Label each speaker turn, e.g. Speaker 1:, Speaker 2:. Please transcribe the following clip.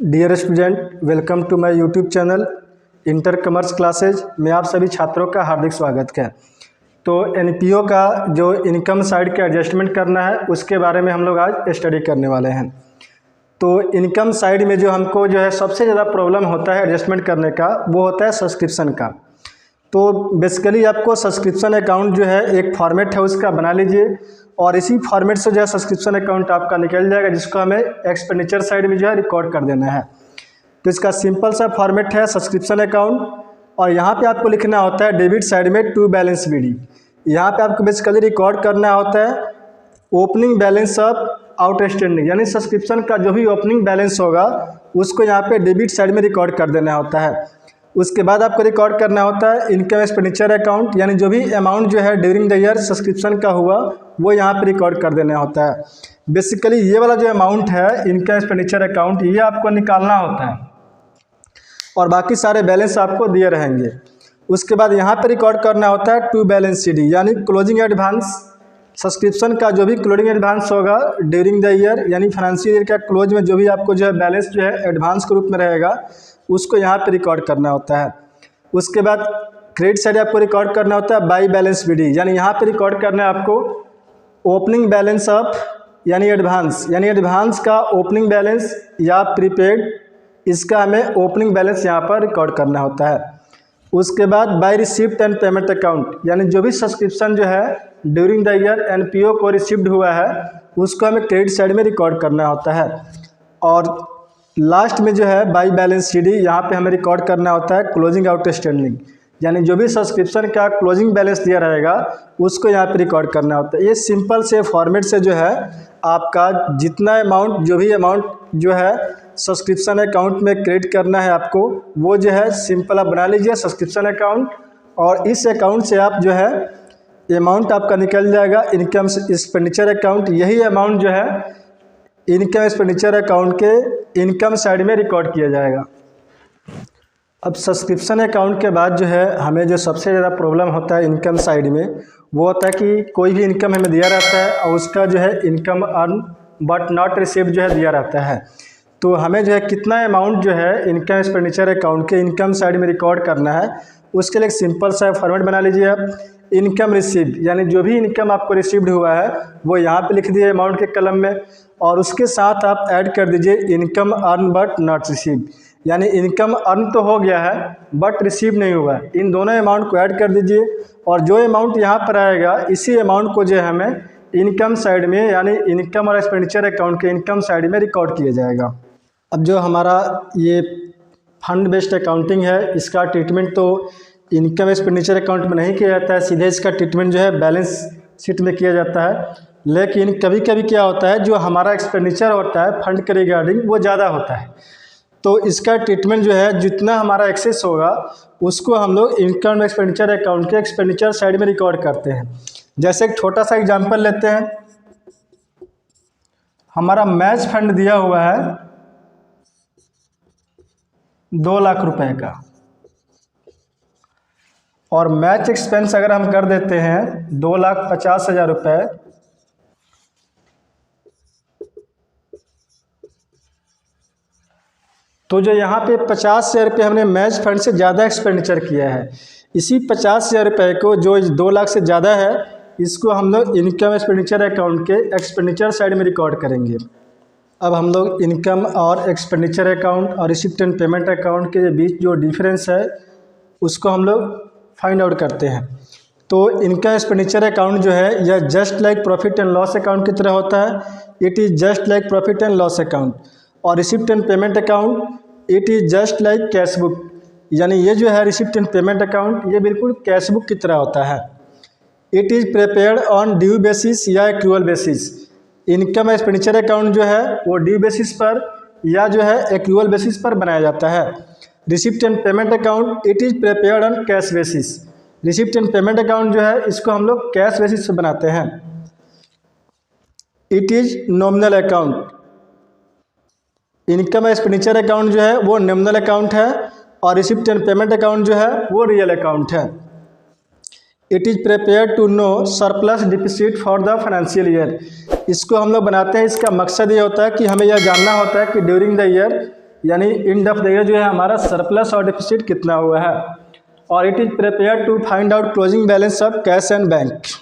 Speaker 1: Dear student, welcome to my YouTube channel inter commerce classes में आप सभी छात्रों का हार्दिक स्वागत है। तो एनपीओ का जो इनकम साइड का एडजस्टमेंट करना है उसके बारे में हम लोग आज स्टडी करने वाले हैं। तो इनकम साइड में जो हमको जो है सबसे ज़्यादा प्रॉब्लम होता है एडजस्टमेंट करने का, वो होता है सब्सक्रिप्शन का। तो बेसिकली आपको सब्सक्रिप्शन अकाउंट जो है एक फॉर्मेट है उसका बना लीजिए और इसी फॉर्मेट से जो है सब्सक्रिप्शन अकाउंट आपका निकल जाएगा, जिसको हमें एक्सपेंडिचर साइड में जो है रिकॉर्ड कर देना है। तो इसका सिंपल सा फॉर्मेट है सब्सक्रिप्शन अकाउंट, और यहाँ पे आपको लिखना होता है डेबिट साइड में टू बैलेंस बीडी। यहाँ पे आपको बेसिकली रिकॉर्ड करना होता है ओपनिंग बैलेंस ऑफ आउटस्टैंडिंग, यानी सब्सक्रिप्शन का जो भी ओपनिंग बैलेंस होगा उसको यहाँ पे डेबिट साइड में रिकॉर्ड कर देना होता है। उसके बाद आपको रिकॉर्ड करना होता है इनकम एक्सपेंडिचर अकाउंट, यानी जो भी अमाउंट जो है ड्यूरिंग द ईयर सब्सक्रिप्शन का हुआ वो यहाँ पे रिकॉर्ड कर देना होता है। बेसिकली ये वाला जो अमाउंट है इनकम एक्सपेंडिचर अकाउंट, ये आपको निकालना होता है और बाकी सारे बैलेंस आपको दिए रहेंगे। उसके बाद यहाँ पे रिकॉर्ड करना होता है टू बैलेंस सीडी, यानी क्लोजिंग एडवांस। सब्सक्रिप्शन का जो भी क्लोजिंग एडवांस होगा ड्यूरिंग द ईयर, यानी फाइनेंशियल ईयर का क्लोज में जो भी आपको जो है बैलेंस जो है एडवांस के रूप में रहेगा उसको यहाँ पे रिकॉर्ड करना होता है। उसके बाद क्रेडिट साइड आपको रिकॉर्ड करना होता है बाई बैलेंस बीडी, यानी यहाँ पे रिकॉर्ड करना है आपको ओपनिंग बैलेंस ऑफ, यानी एडवांस का ओपनिंग बैलेंस या प्रीपेड, इसका हमें ओपनिंग बैलेंस यहाँ पर रिकॉर्ड करना होता है। उसके बाद by receipt and payment account, यानी जो भी सब्सक्रिप्शन जो है ड्यूरिंग द ईयर एनपीओ को रिसिप्ड हुआ है उसको हमें क्रेडिट साइड में रिकॉर्ड करना होता है। और लास्ट में जो है बाई बैलेंस सीडी, यहाँ पे हमें रिकॉर्ड करना होता है क्लोजिंग आउटस्टैंडिंग, यानी जो भी सब्सक्रिप्शन का क्लोजिंग बैलेंस दिया रहेगा उसको यहाँ पे रिकॉर्ड करना होता है। ये सिंपल से फॉर्मेट से जो है आपका जितना अमाउंट, जो भी अमाउंट जो है सब्सक्रिप्शन अकाउंट में क्रेडिट करना है आपको, वो जो है सिंपल आप बना लीजिए सब्सक्रिप्शन अकाउंट, और इस अकाउंट से आप जो है अमाउंट आपका निकल जाएगा इनकम एक्सपेंडिचर अकाउंट। यही अमाउंट जो है इनकम एक्सपेंडिचर अकाउंट के इनकम साइड में रिकॉर्ड किया जाएगा। अब सब्सक्रिप्शन अकाउंट के बाद जो है हमें जो सबसे ज़्यादा प्रॉब्लम होता है इनकम साइड में, वो होता है कि कोई भी इनकम हमें दिया रहता है और उसका जो है income earn but not received जो है दिया रहता है। तो हमें जो है कितना अमाउंट जो है इनकम एक्सपेंडिचर अकाउंट के इनकम साइड में रिकॉर्ड करना है, उसके लिए एक सिंपल सा फॉर्मेट बना लीजिए आप इनकम रिसीव्ड, यानी जो भी इनकम आपको रिसीव्ड हुआ है वो यहाँ पे लिख दिए अमाउंट के कलम में, और उसके साथ आप ऐड कर दीजिए income earn but not received, यानी इनकम अर्न तो हो गया है बट रिसीव नहीं हुआ है। इन दोनों अमाउंट को ऐड कर दीजिए और जो अमाउंट यहाँ पर आएगा इसी अमाउंट को जो है हमें इनकम साइड में, यानी इनकम और एक्सपेंडिचर अकाउंट के इनकम साइड में रिकॉर्ड किया जाएगा। अब जो हमारा ये फंड बेस्ड अकाउंटिंग है, इसका ट्रीटमेंट तो इनकम एक्सपेंडिचर अकाउंट में नहीं किया जाता है, सीधे इसका ट्रीटमेंट जो है बैलेंस शीट में किया जाता है। लेकिन कभी कभी क्या होता है, जो हमारा एक्सपेंडिचर होता है फंड के रिगार्डिंग वो ज़्यादा होता है, तो इसका ट्रीटमेंट जो है जितना हमारा एक्सेस होगा उसको हम लोग इनकम एक्सपेंडिचर अकाउंट के एक्सपेंडिचर साइड में रिकॉर्ड करते हैं। जैसे एक छोटा सा एग्जांपल लेते हैं, हमारा मैच फंड दिया हुआ है 2 लाख रुपए का, और मैच एक्सपेंस अगर हम कर देते हैं 2,50,000 रुपये, तो जो यहाँ पे 50,000 रुपये हमने मैच फंड से ज़्यादा एक्सपेंडिचर किया है, इसी 50,000 रुपये को जो 2 लाख से ज़्यादा है इसको हम लोग इनकम एक्सपेंडिचर अकाउंट के एक्सपेंडिचर साइड में रिकॉर्ड करेंगे। अब हम लोग इनकम और एक्सपेंडिचर अकाउंट और रिसिप्ट एंड पेमेंट अकाउंट के बीच जो डिफरेंस है उसको हम लोग फाइंड आउट करते हैं। तो इनकम एक्सपेंडिचर अकाउंट जो है यह just like profit and loss account की तरह होता है, it is just like profit and loss account. और receipt and payment account it is just like cash book, यानी ये जो है रिसिप्ट एंड पेमेंट अकाउंट ये बिल्कुल कैश बुक की तरह होता है। It is prepared on due basis या accrual basis. Income expenditure account जो है वो ड्यू बेसिस पर या जो है एक्रूअल बेसिस पर बनाया जाता है। Receipt and payment account it is prepared on cash basis. Receipt and payment account जो है इसको हम लोग कैश बेसिस से बनाते हैं। It is nominal account. Income expenditure account जो है वो नॉमिनल अकाउंट है और रिसिप्ट एंड पेमेंट अकाउंट जो है वो रियल अकाउंट है। It is prepared to know surplus deficit for the financial year. इसको हम लोग बनाते हैं, इसका मकसद ये होता है कि हमें यह जानना होता है कि ड्यूरिंग द ईयर यानी एंड ऑफ द ईयर जो है हमारा सरप्लस और डिफिसिट कितना हुआ है। और it is prepare to find out closing balance of cash and bank.